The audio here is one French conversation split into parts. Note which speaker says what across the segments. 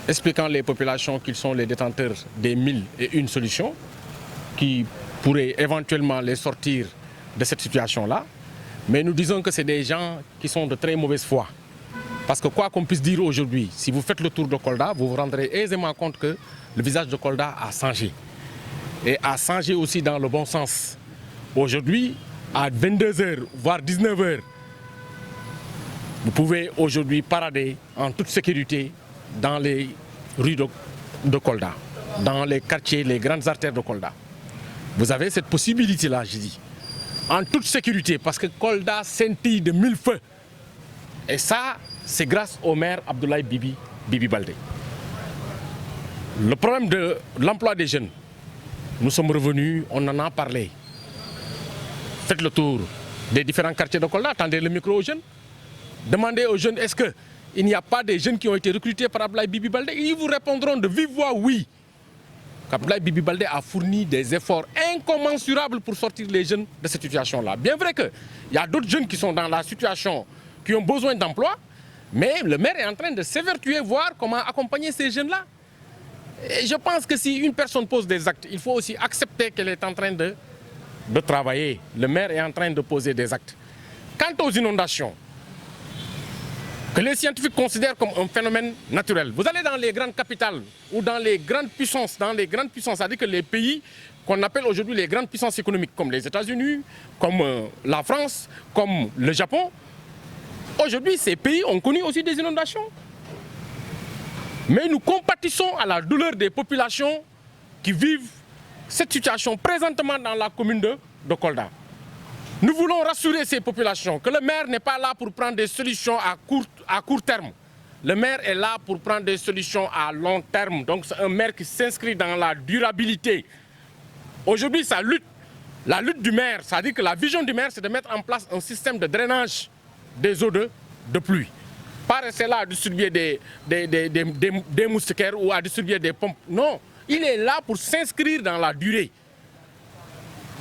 Speaker 1: expliquant les populations qu'ils sont les détenteurs des 1001 solutions qui pourraient éventuellement les sortir de cette situation-là. Mais nous disons que c'est des gens qui sont de très mauvaise foi. Parce que quoi qu'on puisse dire aujourd'hui, si vous faites le tour de Kolda, vous vous rendrez aisément compte que le visage de Kolda a changé. Et a changé aussi dans le bon sens. Aujourd'hui, à 22h, voire 19h, vous pouvez aujourd'hui parader en toute sécurité dans les rues de Kolda, dans les quartiers, les grandes artères de Kolda. Vous avez cette possibilité-là, je dis, en toute sécurité, parce que Kolda scintille de 1000 feux. Et ça, c'est grâce au maire Abdoulaye Bibi Baldé. Le problème de l'emploi des jeunes, nous sommes revenus, on en a parlé. Faites le tour des différents quartiers de Kolda, tendez le micro aux jeunes. Demandez aux jeunes, est-ce qu'il n'y a pas des jeunes qui ont été recrutés par Abdoulaye Bibi Baldé? Ils vous répondront de vive voix oui. Abdoulaye Bibi Baldé a fourni des efforts incommensurables pour sortir les jeunes de cette situation-là. Bien vrai qu'il y a d'autres jeunes qui sont dans la situation, qui ont besoin d'emploi, mais le maire est en train de s'évertuer, voir comment accompagner ces jeunes-là. Et je pense que si une personne pose des actes, il faut aussi accepter qu'elle est en train de travailler. Le maire est en train de poser des actes. Quant aux inondations, que les scientifiques considèrent comme un phénomène naturel. Vous allez dans les grandes capitales ou dans les grandes puissances, c'est-à-dire que les pays qu'on appelle aujourd'hui les grandes puissances économiques, comme les États-Unis, comme la France, comme le Japon, aujourd'hui ces pays ont connu aussi des inondations. Mais nous compatissons à la douleur des populations qui vivent cette situation présentement dans la commune de Kolda. Nous voulons rassurer ces populations que le maire n'est pas là pour prendre des solutions à court terme. Le maire est là pour prendre des solutions à long terme. Donc c'est un maire qui s'inscrit dans la durabilité. Aujourd'hui, la lutte du maire, c'est-à-dire que la vision du maire, c'est de mettre en place un système de drainage des eaux de pluie. Pas rester là à distribuer des moustiquaires ou à distribuer des pompes. Non, il est là pour s'inscrire dans la durée.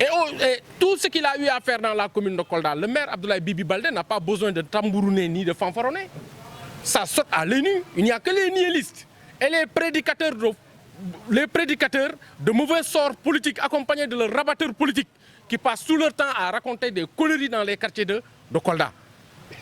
Speaker 1: Et tout ce qu'il a eu à faire dans la commune de Kolda, le maire Abdoulaye Bibi Baldé n'a pas besoin de tambourouner ni de fanfaronner. Ça saute à l'ENU. Il n'y a que les nihilistes et les prédicateurs de mauvais sorts politiques accompagnés de leurs rabatteurs politiques qui passent tout leur temps à raconter des conneries dans les quartiers de Kolda.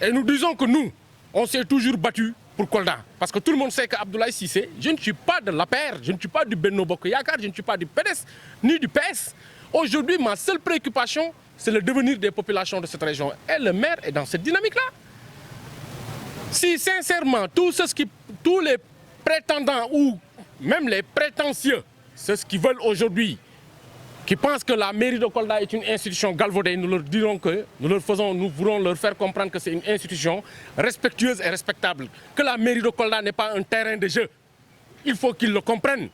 Speaker 1: Et nous disons que nous, on s'est toujours battu pour Kolda. Parce que tout le monde sait qu'Abdoulaye Cissé, je ne suis pas de l'APR, je ne suis pas du Benno Bokk Yakaar, je ne suis pas du PDS ni du PS. Aujourd'hui, ma seule préoccupation, c'est le devenir des populations de cette région. Et le maire est dans cette dynamique-là. Si sincèrement, tous les prétendants ou même les prétentieux, ceux qui veulent aujourd'hui, qui pensent que la mairie de Kolda est une institution galvaudée, nous leur dirons que nous voulons leur faire comprendre que c'est une institution respectueuse et respectable. Que la mairie de Kolda n'est pas un terrain de jeu. Il faut qu'ils le comprennent.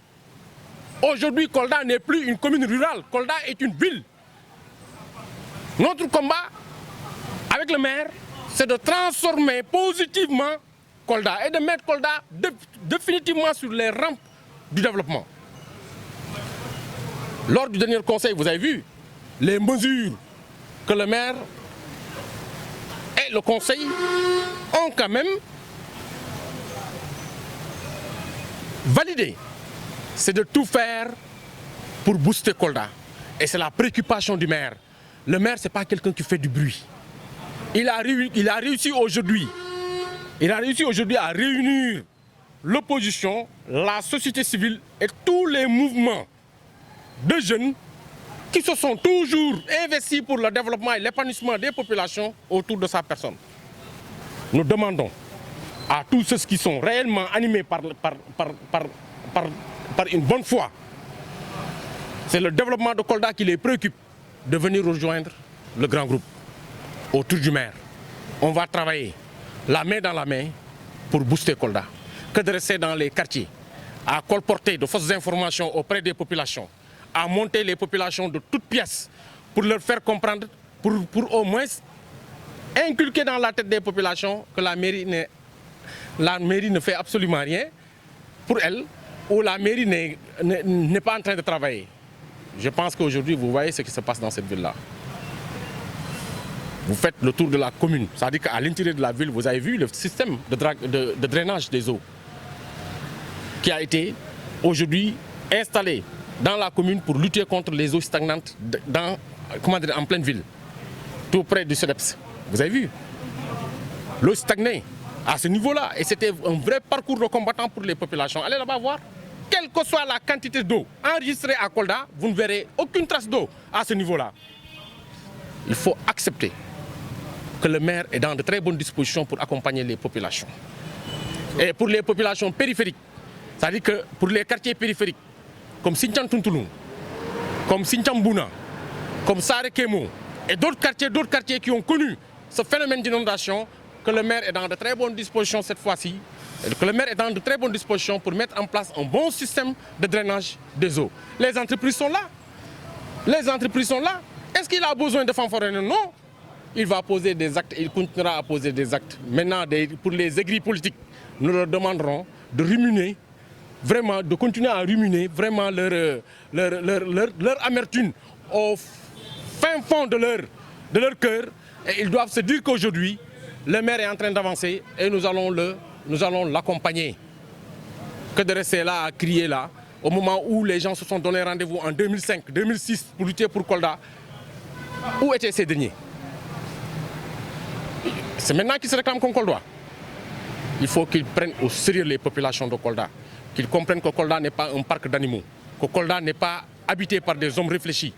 Speaker 1: Aujourd'hui, Kolda n'est plus une commune rurale. Kolda est une ville. Notre combat avec le maire, c'est de transformer positivement Kolda et de mettre Kolda définitivement sur les rampes du développement. Lors du dernier conseil, vous avez vu les mesures que le maire et le conseil ont quand même validées. C'est de tout faire pour booster Kolda. Et c'est la préoccupation du maire. Le maire, ce n'est pas quelqu'un qui fait du bruit. Il a réussi aujourd'hui à réunir l'opposition, la société civile et tous les mouvements de jeunes qui se sont toujours investis pour le développement et l'épanouissement des populations autour de sa personne. Nous demandons à tous ceux qui sont réellement animés par une bonne foi, c'est le développement de Kolda qui les préoccupe, de venir rejoindre le grand groupe autour du maire. On va travailler la main dans la main pour booster Kolda. Que de rester dans les quartiers, à colporter de fausses informations auprès des populations, à monter les populations de toutes pièces pour leur faire comprendre, pour au moins inculquer dans la tête des populations que la mairie ne fait absolument rien pour elle, ou la mairie n'est pas en train de travailler. Je pense qu'aujourd'hui, vous voyez ce qui se passe dans cette ville-là. Vous faites le tour de la commune, c'est-à-dire qu'à l'intérieur de la ville, vous avez vu le système de drainage des eaux. qui a été aujourd'hui installé dans la commune pour lutter contre les eaux stagnantes en pleine ville, tout près du CEDEPS. Vous avez vu, l'eau stagnait à ce niveau-là et c'était un vrai parcours de combattant pour les populations. Allez là-bas voir. Quelle que soit la quantité d'eau enregistrée à Kolda, vous ne verrez aucune trace d'eau à ce niveau-là. Il faut accepter que le maire est dans de très bonnes dispositions pour accompagner les populations. Et pour les populations périphériques, c'est-à-dire que pour les quartiers périphériques, comme Sinthiang Tuntulung, comme Sinthiang Bouna, comme Sare Kemo, et d'autres quartiers qui ont connu ce phénomène d'inondation, que le maire est dans de très bonnes dispositions cette fois-ci, que le maire est dans de très bonnes dispositions pour mettre en place un bon système de drainage des eaux. Les entreprises sont là. Les entreprises sont là. Est-ce qu'il a besoin de fanfaronner? Non. Il va poser des actes, il continuera à poser des actes. Maintenant, pour les aigris politiques, nous leur demanderons de ruminer, vraiment, de continuer à ruminer vraiment leur amertume au fin fond de leur cœur. Et ils doivent se dire qu'aujourd'hui, le maire est en train d'avancer et nous allons l'accompagner. Que de rester là à crier là, au moment où les gens se sont donné rendez-vous en 2005, 2006 pour lutter pour Kolda. Où étaient ces derniers? C'est maintenant qu'ils se réclament comme Kolda. Il faut qu'ils prennent au sérieux les populations de Kolda, qu'ils comprennent que Kolda n'est pas un parc d'animaux, que Kolda n'est pas habité par des hommes réfléchis.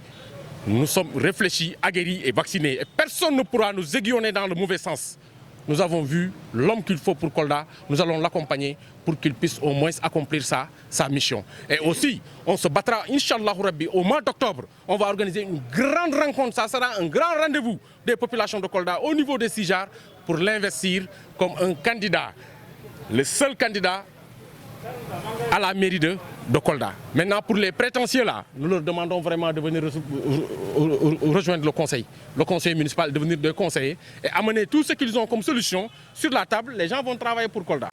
Speaker 1: Nous sommes réfléchis, aguerris et vaccinés. Et personne ne pourra nous aiguillonner dans le mauvais sens. Nous avons vu l'homme qu'il faut pour Kolda. Nous allons l'accompagner pour qu'il puisse au moins accomplir sa mission. Et aussi, on se battra, Inch'Allah Rabbi, au mois d'octobre. On va organiser une grande rencontre. Ça sera un grand rendez-vous des populations de Kolda au niveau des Sijar pour l'investir comme un candidat, le seul candidat à la mairie de Kolda. Maintenant, pour les prétentieux là, nous leur demandons vraiment de venir rejoindre le conseil municipal, de venir de conseiller et amener tout ce qu'ils ont comme solution sur la table. Les gens vont travailler pour Kolda.